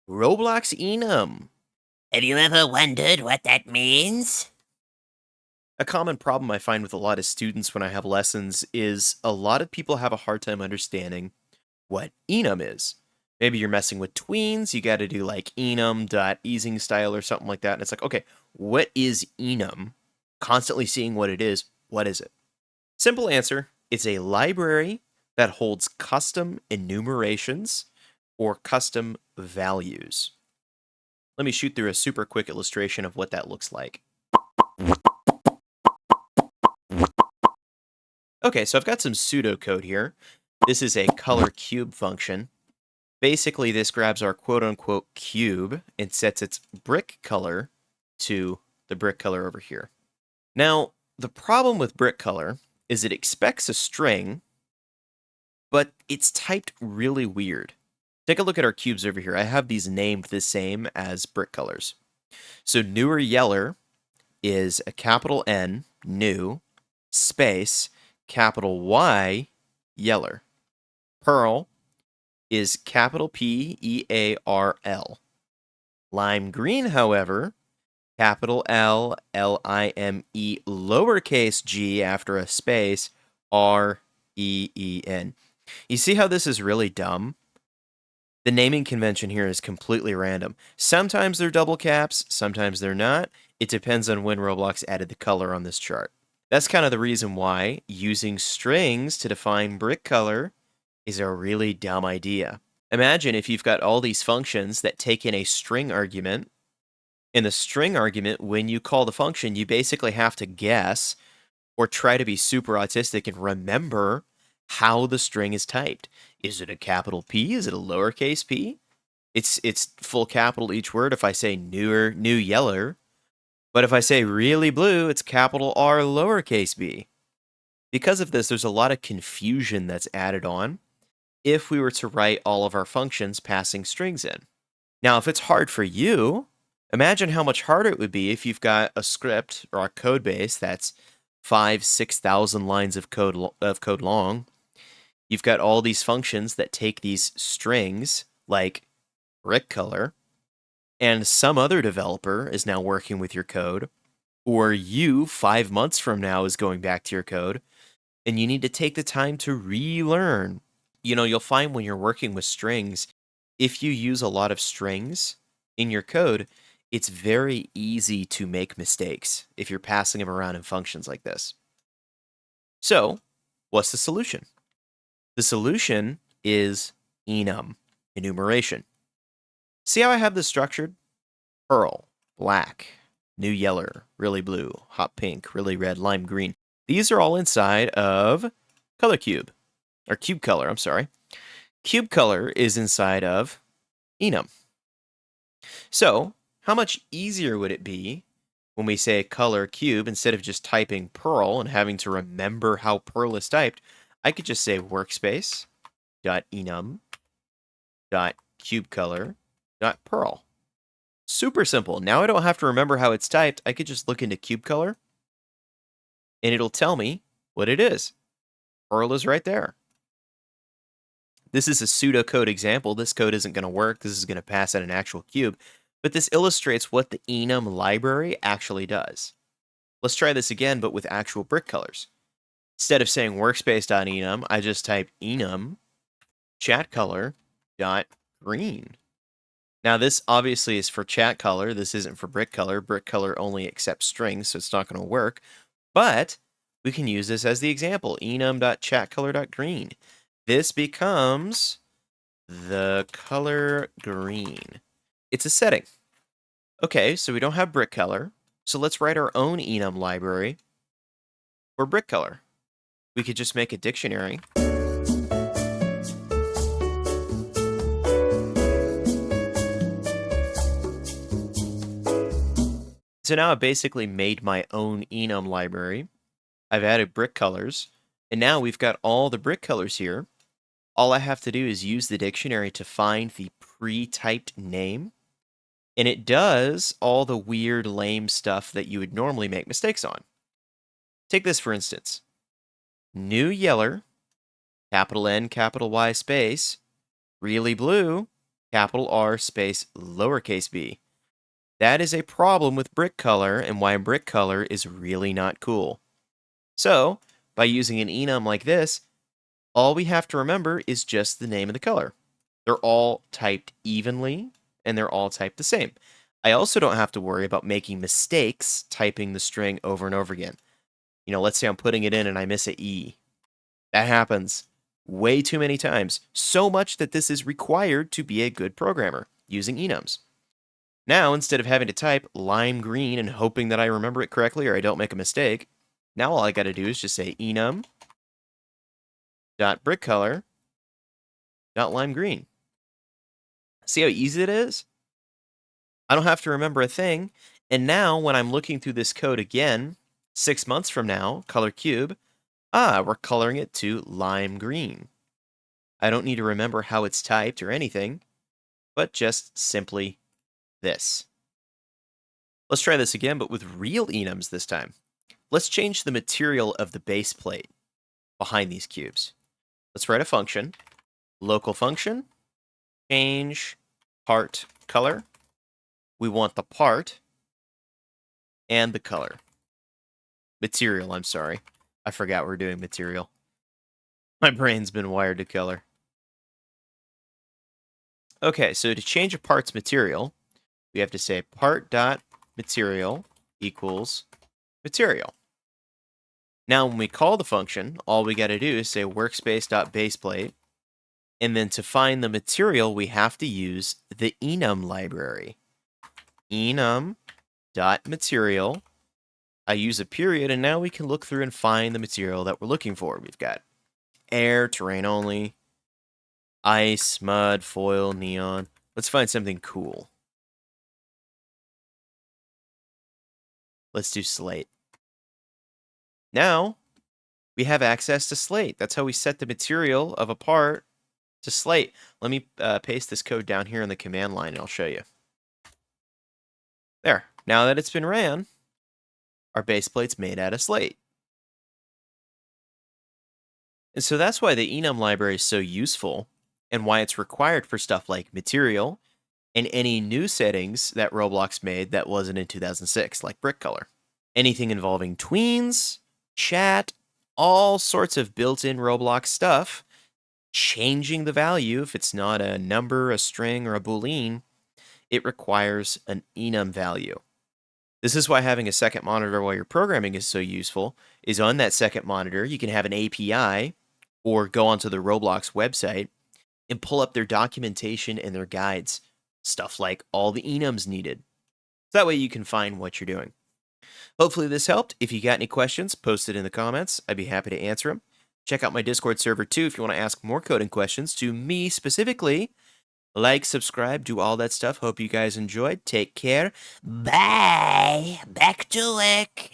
Roblox Enum. Have you ever wondered what that means? A common problem I find with a lot of students when I have lessons is a lot of people have a hard time understanding what Enum is. Maybe you're messing with tweens, you got to do like Enum.Easing style or something like that. And it's like, okay, what is Enum? Constantly seeing what it is, what is it? Simple answer, it's a library that holds custom enumerations or custom values. Let me shoot through a super quick illustration of what that looks like. Okay, so I've got some pseudocode here. This is a color cube function. Basically, this grabs our quote-unquote cube and sets its brick color to the brick color over here. Now, the problem with brick color is it expects a string, but it's typed really weird. Take a look at our cubes over here. I have these named the same as brick colors. So newer yeller is a capital N, new, space, capital Y, yeller. Pearl is capital Pearl. Lime green, however, capital L, Lime, lowercase g after a space, Reen. You see how this is really dumb? The naming convention here is completely random. Sometimes they're double caps, sometimes they're not. It depends on when Roblox added the color on this chart. That's kind of the reason why using strings to define brick color is a really dumb idea. Imagine if you've got all these functions that take in a string argument. In the string argument, when you call the function, you basically have to guess or try to be super autistic and remember how the string is typed. Is it a capital P? Is it a lowercase p? It's full capital each word if I say new yeller. But if I say really blue, it's capital R lowercase b. Because of this, there's a lot of confusion that's added on if we were to write all of our functions passing strings in. Now, if it's hard for you, imagine how much harder it would be if you've got a script or a code base that's 6,000 lines of code long. You've got all these functions that take these strings, like brick color, and some other developer is now working with your code, or you, 5 months from now, is going back to your code, and you need to take the time to relearn. You'll find when you're working with strings, if you use a lot of strings in your code, it's very easy to make mistakes if you're passing them around in functions like this. So, what's the solution? The solution is enum, enumeration. See how I have this structured? Pearl, black, new yeller, really blue, hot pink, really red, lime green. These are all inside of color cube, or cube color, I'm sorry. Cube color is inside of enum. So, how much easier would it be when we say color cube, instead of just typing Perl and having to remember how Perl is typed? I could just say workspace.enum.cubecolor.Perl. Super simple. Now I don't have to remember how it's typed. I could just look into cube color and it'll tell me what it is. Perl is right there. This is a pseudocode example. This code isn't going to work. This is going to pass at an actual cube. But this illustrates what the Enum library actually does. Let's try this again, but with actual brick colors. Instead of saying workspace.enum, I just type enum chat color.green. Now this obviously is for chat color. This isn't for brick color. Brick color only accepts strings, so it's not going to work. But we can use this as the example, enum.chatcolor.green. This becomes the color green. It's a setting. Okay, so we don't have brick color. So let's write our own enum library for brick color. We could just make a dictionary. So now I've basically made my own enum library. I've added brick colors, and now we've got all the brick colors here. All I have to do is use the dictionary to find the pre-typed name, and it does all the weird, lame stuff that you would normally make mistakes on. Take this for instance. New yeller, capital N, capital Y space, really blue, capital R space lowercase b. That is a problem with brick color and why brick color is really not cool. So, by using an enum like this, all we have to remember is just the name of the color. They're all typed evenly, and they're all typed the same. I also don't have to worry about making mistakes typing the string over and over again. Let's say I'm putting it in and I miss a E. That happens way too many times, so much that this is required to be a good programmer using enums. Now, instead of having to type lime green and hoping that I remember it correctly or I don't make a mistake, now all I got to do is just say enum.brickcolor.lime green. See how easy it is? I don't have to remember a thing. And now when I'm looking through this code again, 6 months from now, color cube, we're coloring it to lime green. I don't need to remember how it's typed or anything, but just simply this. Let's try this again, but with real enums this time. Let's change the material of the base plate behind these cubes. Let's write a function, local function, change part color. We want the part and the color. Material, I'm sorry. I forgot we're doing material. My brain's been wired to color. Okay, so to change a part's material, we have to say part.material equals material. Now, when we call the function, all we got to do is say workspace.baseplate, and then to find the material, we have to use the enum library. Enum.material. I use a period, and now we can look through and find the material that we're looking for. We've got air, terrain only, ice, mud, foil, neon. Let's find something cool. Let's do slate. Now, we have access to slate. That's how we set the material of a part to slate. Let me paste this code down here in the command line, and I'll show you. There. Now that it's been ran, our base plate's made out of slate. And so that's why the enum library is so useful and why it's required for stuff like material and any new settings that Roblox made that wasn't in 2006, like brick color. Anything involving tweens, chat, all sorts of built-in Roblox stuff, changing the value if it's not a number, a string, or a boolean, it requires an enum value. This is why having a second monitor while you're programming is so useful, is on that second monitor, you can have an API or go onto the Roblox website and pull up their documentation and their guides, stuff like all the enums needed. So that way you can find what you're doing. Hopefully this helped. If you got any questions, post it in the comments. I'd be happy to answer them. Check out my Discord server too if you want to ask more coding questions to me specifically. Like, subscribe, do all that stuff. Hope you guys enjoyed. Take care. Bye. Back to work.